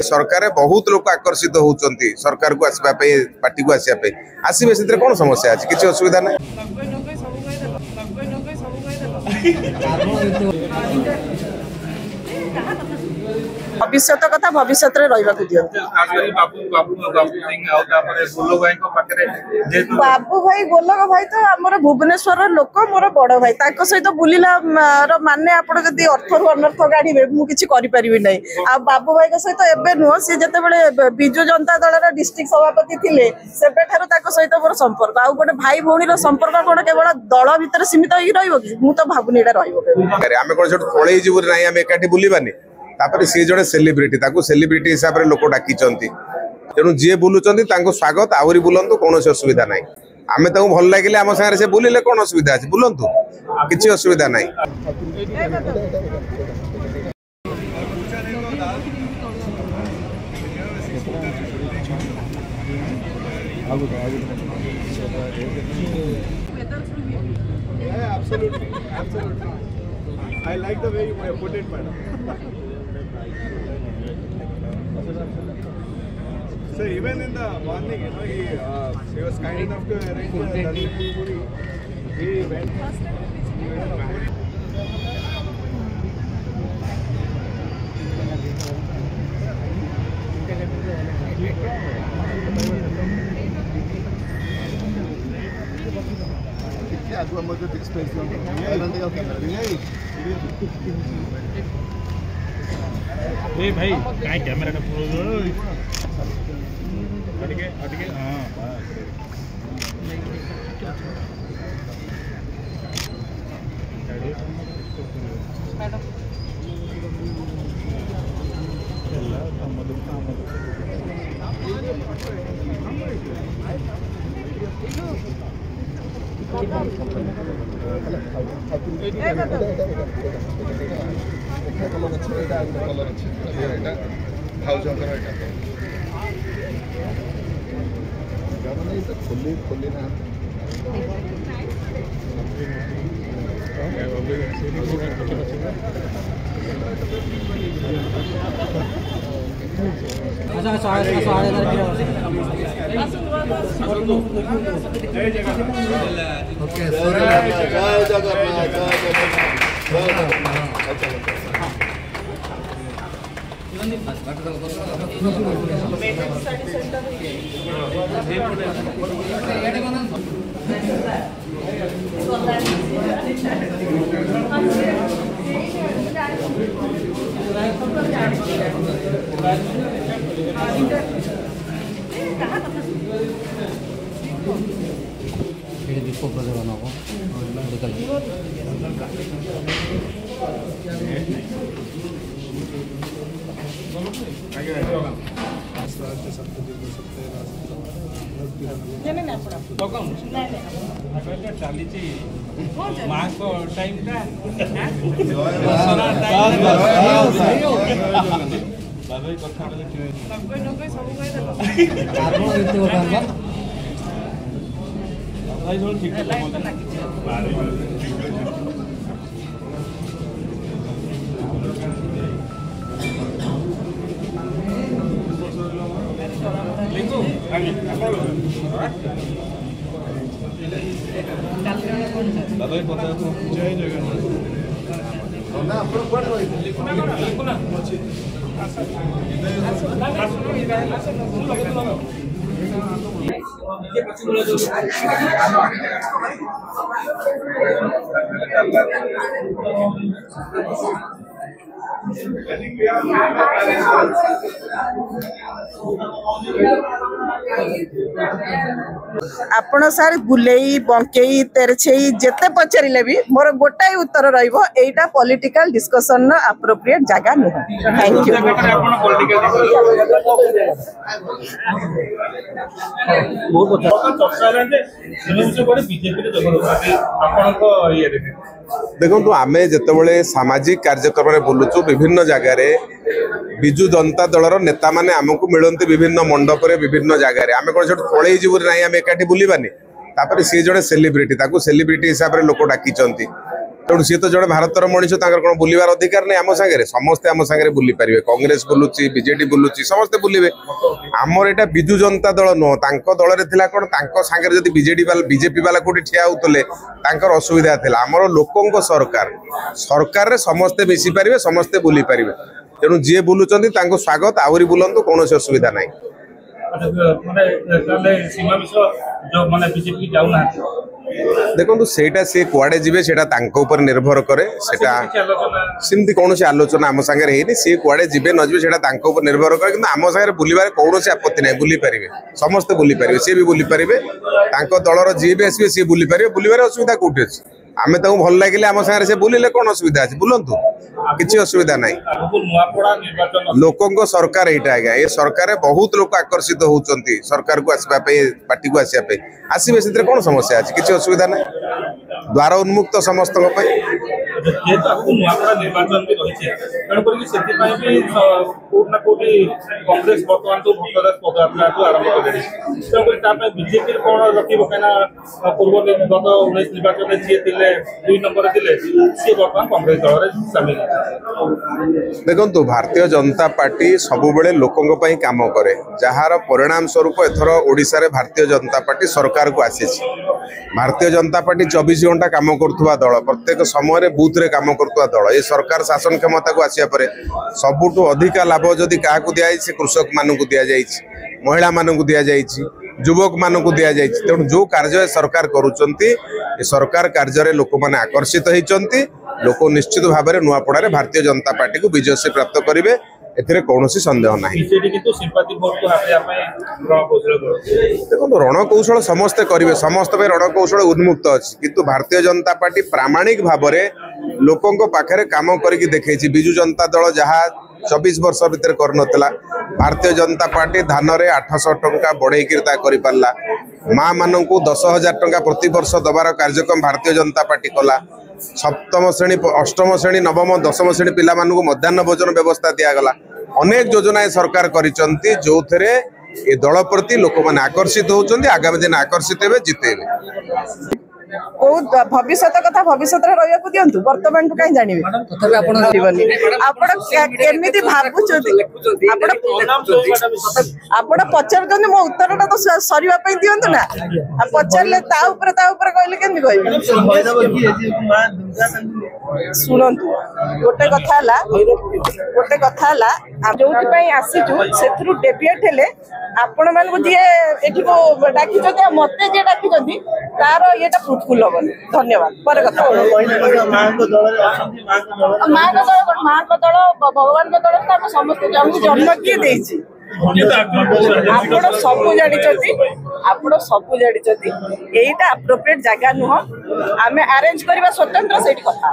सरकार बहुत लोक आकर्षित होती सरकार को आसवा पार्टी को आसवाई आसवे से कौन समस्या अच्छी किसी असुविधा ना भविष्य कथा भविष्य बाबू भाई गोलक भाई तो आम भुवनेश्वर लोक मोर बड़ भाई सहित बुलार माने आप अर्थर अनर्थ गाड़े मुझे ना आ बाबू भाई सहित एवं नुह सी जो विजु जनता दल डिस्ट्रिक्ट सभापति थे से सहित मोर संपर्क आउ गोटे भाई भौणी संपर्क कौन केवल दल भितर सीमित हो भावुनी एकाठी बुलानी तापर सी जड़े सेलिब्रिटी सेलिब्रिटी हिसाब से लोक डाकी तेणु जी बुलूं स्वागत आहरी बुलंतु कौन असुविधा ना आम भल लगे आम सागर से बुलिले कौन असुविधा अच्छे बुलंतु किसी असुविधा ना I like the way you put it, madam. So even in the morning, he was kind enough to arrange the Dalmati Puri. He went. Aku mau ke express nanti kau kamera ए भाई कहीं camera का अटके हाँ खोली ना दीप प्रज्वलन हम जय जगन्नाथ आपण सार बुलेई बंकेई तेरछेई जेते पचारे भी मोर गोटाई उत्तर रहिबो एटा पॉलिटिकल डिस्कशन न एप्रोप्रिएट जगह नहीं। Thank you. देखो आम जिते सामाजिक कार्यक्रम बुलुचु विभिन्न जगार विजु जनता दलर नेता माने आमको मिलती विभिन्न मंडप विभिन्न जगार आम कौन पलि जीवन ना आम एकाठी बुलानी तापर सी जड़े सेलिब्रिटी सेलिब्रिटी हिसाब से लोक डाकी तेणु सी तो जड़े भारतर मनीष कौन बुलवार अधिकार नहीं आम सागर समस्ते आम सागर बुली पारे कांग्रेस बुलूची बीजेडी बुलूची समस्ते बुलवे आमर यहाँ विजु जनता दल नुह दल में कौन सागर जब बीजेपी वाला कौटी ठिया होते असुविधा था आमर लोकों सरकार सरकार रे समस्ते मिसी पारे समस्ते बुली पारे तेणु जी बुलूँ स्वागत आहरी बुलंतु कौन असुविधा ना देखो सेटा सी कुआडे जीवे सेटा तांको ऊपर निर्भर करे सेटा सिमती कौन आलोचना आम सागर है सी कुआडे जीवे न जीवे सेटा तांको ऊपर निर्भर करे किंतु आम सागर बुलिबार कौन आपत्ति नहीं बुली पारे समस्ते बुली पारे सी भी बुली पारे दलर जी भी आसवे सी बुली पारे बुलिबार असुविधा कौटी अच्छी आम भल लगे आम सागर से बुलिले कौन असुविधा अच्छे बुलंतु किसी असुविधा ना लोकों सरकार यहाँ आज्ञा ये सरकार बहुत लोग आकर्षित होती सरकार को आसवाई पार्टी को आसवाई आसवे से कौन समस्या अच्छी किसी असुविधा ना द्वार उन्मुक्त समस्त देखो भारतीय जनता पार्टी सबुबले लोकों काम करे जार परिणाम स्वरूप एथर ओडिशा रे भारतीय जनता पार्टी सरकार को आसी भारतीय जनता पार्टी 24 घंटा काम करुवा दल प्रत्येक समय बूथ रे काम करुवा दल ये सरकार शासन क्षमता को आसिया परे सबुठु अधिका लाभ जदि क्या दिखाई कृषक मान दि जाए महिला मान दि जाए युवक मान दि जाए तेणु जो कार्य सरकार करुँच सरकार कार्य लोक मैंने आकर्षित होती लोक निश्चित भाव में नुआपड़ा भारतीय जनता पार्टी को विजय प्राप्त करेंगे एथिरे कौन संदेह ना देखो रणकौशल समस्ते करेंगे समस्त रणकौशल उन्मुक्त अच्छी किंतु भारतीय जनता पार्टी प्रामाणिक भाव में लोकों पाखे काम करके देखी विजु जनता दल जहाँ 24 वर्ष भितर कर भारतीय जनता पार्टी धान रे 800 टंका बढ़े कर पारा माँ मान को 10,000 टंका प्रति वर्ष दबार कार्यक्रम भारतीय जनता पार्टी कला सप्तम श्रेणी अष्टम श्रेणी नवम दशम श्रेणी पिला मानू मध्याह्न भोजन व्यवस्था दिगला अनेक योजना सरकार करिसंती जो थे ये दल प्रति लोक मैंने आकर्षित होती आगामी दिन आकर्षित हे जितेबे भविष्य कथा भविष्य रहा दिंतु वर्तमान को कहीं जानवे आप पचार मो उत्तर टा तो सरीवाई दिंतु ना पचारे कहले केमती कह शुणु गोटे कथा जो आसीचु से डेविएट हेले आपण मान जी डाकी मत जी डाकी तार ये फ्रुटफुल हम धन्यवाद पर कथा माँ का दल भगवान का दल तो समस्त जन्म किए आपण सब जानी यहीटा अप्रोप्रिएट जगह नुह आम अरेंज करवा स्वतंत्र से कथा।